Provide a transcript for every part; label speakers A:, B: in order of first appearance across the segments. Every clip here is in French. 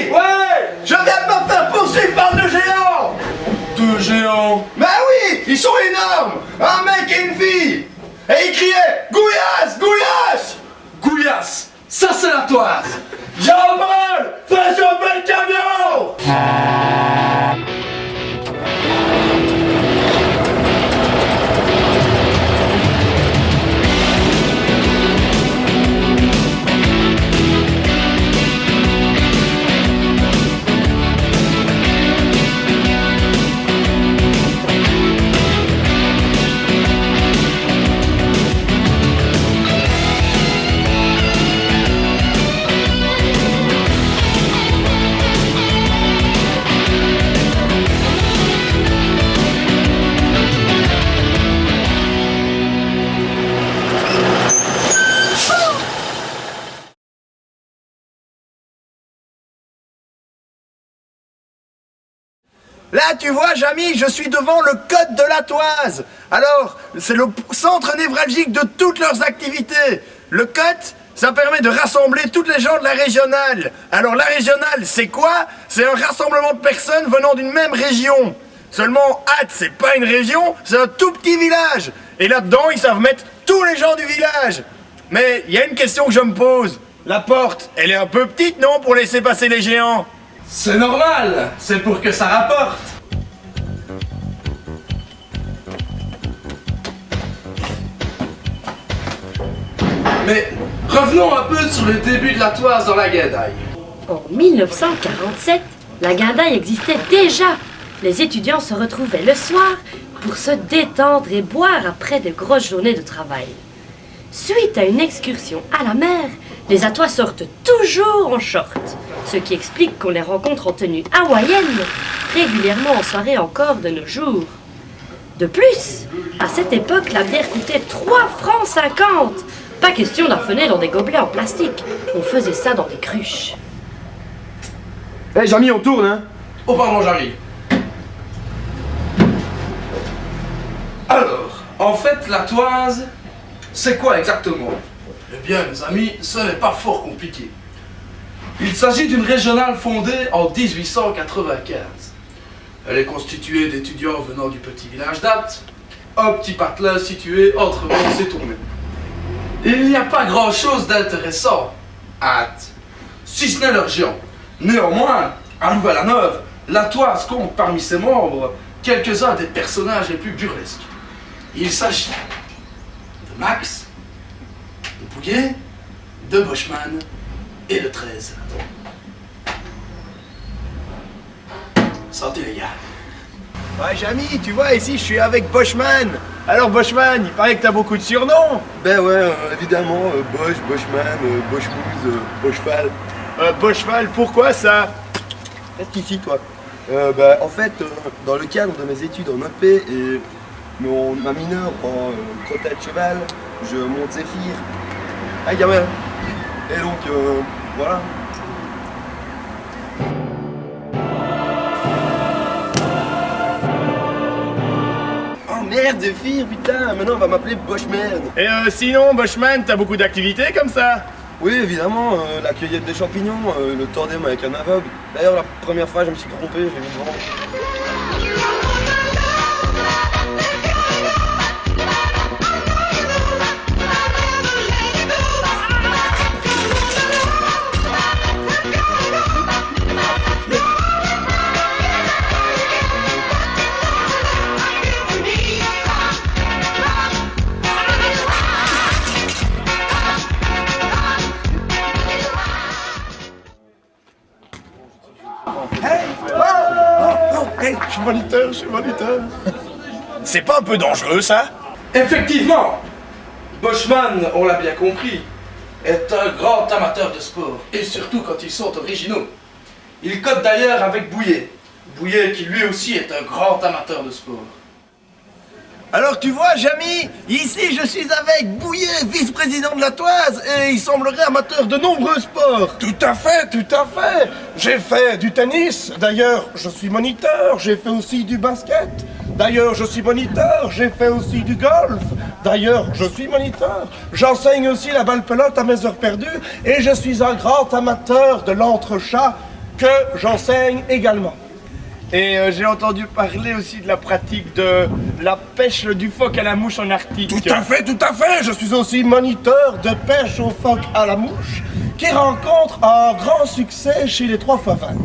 A: Ouais! Je viens de me faire poursuivre par deux géants!
B: Deux géants?
A: Mais oui! Ils sont énormes! Un mec et une fille! Et ils criaient Gouillasse! Gouillasse!
B: Gouillasse! Ça c'est la toise!
A: Jean-Paul! Fais chauffer le camion! Là, tu vois, Jamy, je suis devant le code de la Toise. Alors, c'est le centre névralgique de toutes leurs activités. Le code, ça permet de rassembler toutes les gens de la régionale. Alors, la régionale, c'est quoi? C'est un rassemblement de personnes venant d'une même région. Seulement, Hatt, c'est pas une région, c'est un tout petit village. Et là-dedans, ils savent mettre tous les gens du village. Mais il y a une question que je me pose. La porte, elle est un peu petite, non, pour laisser passer les géants?
B: C'est normal, c'est pour que ça rapporte. Mais revenons un peu sur le début de la Toise dans la Guindaille.
C: En 1947, la Guindaille existait déjà. Les étudiants se retrouvaient le soir pour se détendre et boire après de grosses journées de travail. Suite à une excursion à la mer, les Attois sortent toujours en short, ce qui explique qu'on les rencontre en tenue hawaïenne, régulièrement en soirée encore de nos jours. De plus, à cette époque, la bière coûtait 3 francs 50. Pas question d'affonner dans des gobelets en plastique, on faisait ça dans des cruches.
A: Eh, Jamy, on tourne, hein?
B: Oh pardon, j'arrive. Alors, en fait, la Toise, c'est quoi exactement? Eh bien, mes amis, ce n'est pas fort compliqué. Il s'agit d'une régionale fondée en 1895. Elle est constituée d'étudiants venant du petit village d'Ath, un petit patelin situé entre Mons et Tournai. Il n'y a pas grand-chose d'intéressant à Ath, si ce n'est leur géant. Néanmoins, à Louvain-la-Neuve, la Toise compte parmi ses membres quelques-uns des personnages les plus burlesques. Il s'agit de Max, de Bouillet, de Boschman et de 13. Santé les gars.
A: Ouais, Jamy, tu vois, ici, je suis avec Boschman. Alors, Boschman, il paraît que t'as beaucoup de surnoms.
D: Ben ouais, évidemment, Bosch, Boschman, Boschmouze, Boschfal.
A: Boschfal, pourquoi ça?
D: Reste ici, toi. En fait, dans le cadre de mes études en EP et ma mineure en crottat de cheval, je monte Zéphyr. Ah, gamin. Et donc, voilà. Oh merde, Zéphyr, putain, maintenant on va m'appeler Boschmerde.
A: Et sinon, Boschman, t'as beaucoup d'activités comme ça?
D: Oui, évidemment, la cueillette des champignons, le tandem avec un aveugle. D'ailleurs, la première fois, je me suis trompé, j'ai mis devant.
A: Hey, je suis moniteur. C'est pas un peu dangereux, ça?
B: Effectivement, Boschman, on l'a bien compris, est un grand amateur de sport, et surtout quand ils sont originaux. Il code d'ailleurs avec Bouillet. Bouillet qui lui aussi est un grand amateur de sport.
A: Alors tu vois, Jamy, ici je suis avec Bouillet, vice-président de la Toise, et il semblerait amateur de nombreux sports.
E: Tout à fait, tout à fait. J'ai fait du tennis, d'ailleurs je suis moniteur, j'ai fait aussi du basket. D'ailleurs je suis moniteur, j'ai fait aussi du golf. D'ailleurs je suis moniteur. J'enseigne aussi la balle pelote à mes heures perdues et je suis un grand amateur de l'entrechat que j'enseigne également.
A: Et j'ai entendu parler aussi de la pratique de la pêche du phoque à la mouche en Arctique.
E: Tout à fait, tout à fait. Je suis aussi moniteur de pêche au phoque à la mouche, qui rencontre un grand succès chez les Trois Favins.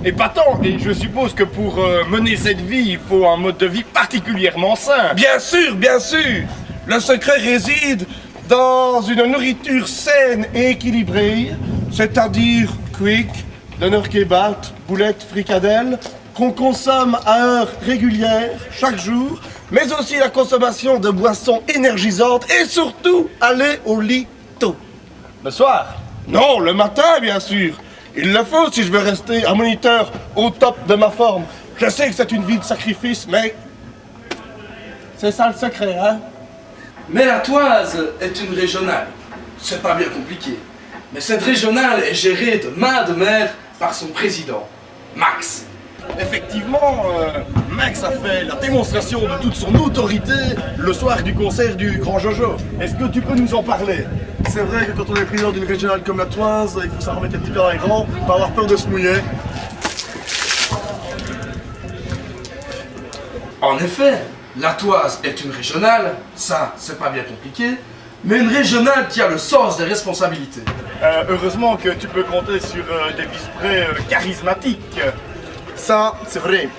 A: Épatant, et je suppose que pour mener cette vie, il faut un mode de vie particulièrement sain.
E: Bien sûr, bien sûr. Le secret réside dans une nourriture saine et équilibrée, c'est-à-dire quick, doner kebab, boulettes, fricadelles, qu'on consomme à heure régulière, chaque jour, mais aussi la consommation de boissons énergisantes et surtout aller au lit tôt.
A: Le soir?
E: Non, le matin, bien sûr. Il le faut si je veux rester un moniteur au top de ma forme. Je sais que c'est une vie de sacrifice, mais c'est ça le secret, hein?
B: Mais la Toise est une régionale. C'est pas bien compliqué. Mais cette régionale est gérée de main de maître par son président, Max.
A: Effectivement, Max a fait la démonstration de toute son autorité le soir du concert du Grand Jojo. Est-ce que tu peux nous en parler?
F: C'est vrai que quand on est président d'une régionale comme la Toise, il faut s'en remettre un petit peu dans les rangs, pas avoir peur de se mouiller.
B: En effet, la Toise est une régionale, ça c'est pas bien compliqué, mais une régionale qui a le sens des responsabilités.
A: Heureusement que tu peux compter sur des vice-prés charismatiques.
F: Ça, c'est vrai.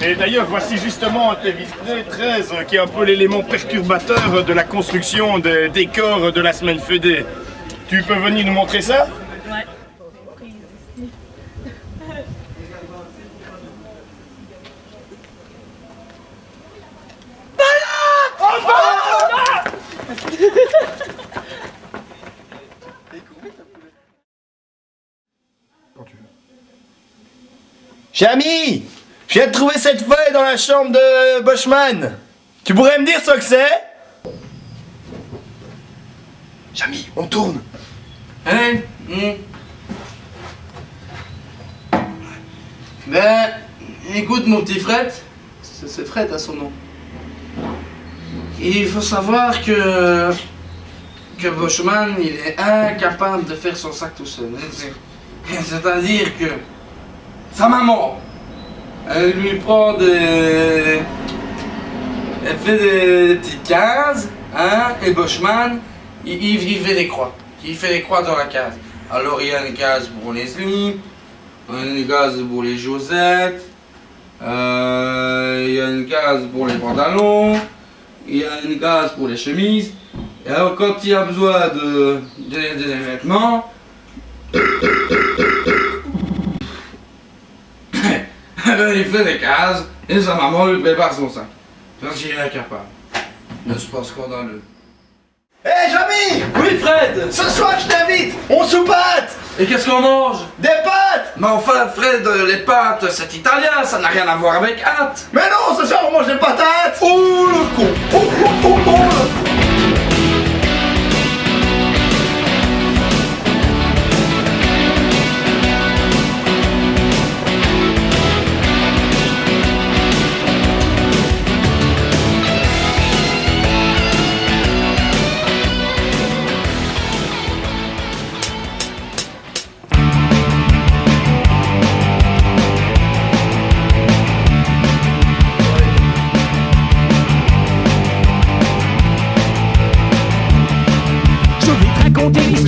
A: Et d'ailleurs, voici justement tes vice-prés 13, qui est un peu l'élément perturbateur de la construction des décors de la semaine fédée. Tu peux venir nous montrer ça?
C: Ouais.
A: Jamy, je viens de trouver cette feuille dans la chambre de Boschman. Tu pourrais me dire ce que c'est?
F: Jamy, on tourne.
B: Hein? Ben, écoute mon petit Fred, c'est Fred à son nom. Il faut savoir que Boschman, il est incapable de faire son sac tout seul. C'est-à-dire que sa maman, elle lui prend des... Elle fait des petites cases, hein, et Boschman, il fait des croix. Il fait des croix dans la case. Alors il y a une case pour les slips, une case pour les chaussettes, il y a une case pour les pantalons, il y a une case pour les chemises. Et alors quand il y a besoin des vêtements, il fait des cases et sa maman lui prépare son sac. Parce qu'il est incapable. N'est-ce pas scandaleux?
A: Hé Jamy!
B: Oui Fred!
A: Ce soir je t'invite, on soupate!
B: Et qu'est-ce qu'on mange?
A: Des pâtes!
B: Mais enfin Fred, les pâtes c'est italien, ça n'a rien à voir avec hâte.
A: Mais non, ce soir on mange des patates!
E: Oh le con! Oh le con!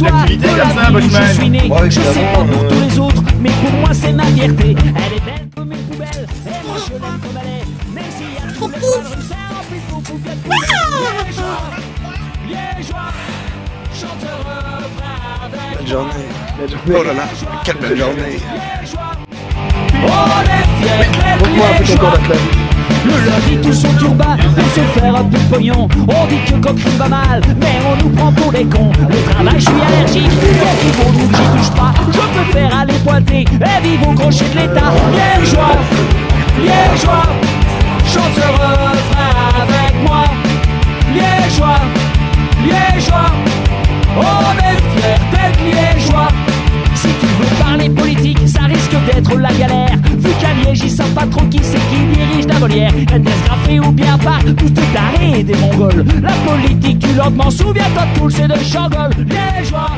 A: L'activité comme ça, Boschman.
G: Je suis né,
D: Ouais,
G: je sais pas
D: évidemment,
G: pour tous les autres, mais pour moi c'est ma fierté. Elle est belle comme une poubelle, et moi je l'aime comme elle est. Mais s'il y a tous les poils comme ça, puis beaucoup de liégeois, chanteur avec
F: Belle journée. Oh là là, quelle belle journée.
G: on est fiers,
F: Montre-moi un peu ton corps d'athlète.
G: le lundi tous sont turbats pour se faire un peu de pognon. On dit que Coquerine va mal, mais on nous prend pour des cons. Le travail, je suis allergique, et ils vont nous que j'y touche pas. Je préfère aller pointer, et vivre au crochet de l'État. Liégeois, liégeois, chante ce refrain avec moi. Liégeois, liégeois, on est fiers d'être liégeois. Si tu veux parler politique, ça risque d'être la galère. Vu qu'à Liège, ils savent pas trop qui c'est qui dirige la volière. NDS Graffé ou bien pas, tous des tarés et des mongols. La politique, tu leur demandes, souviens-toi de tout, c'est de Changol. Liégeois.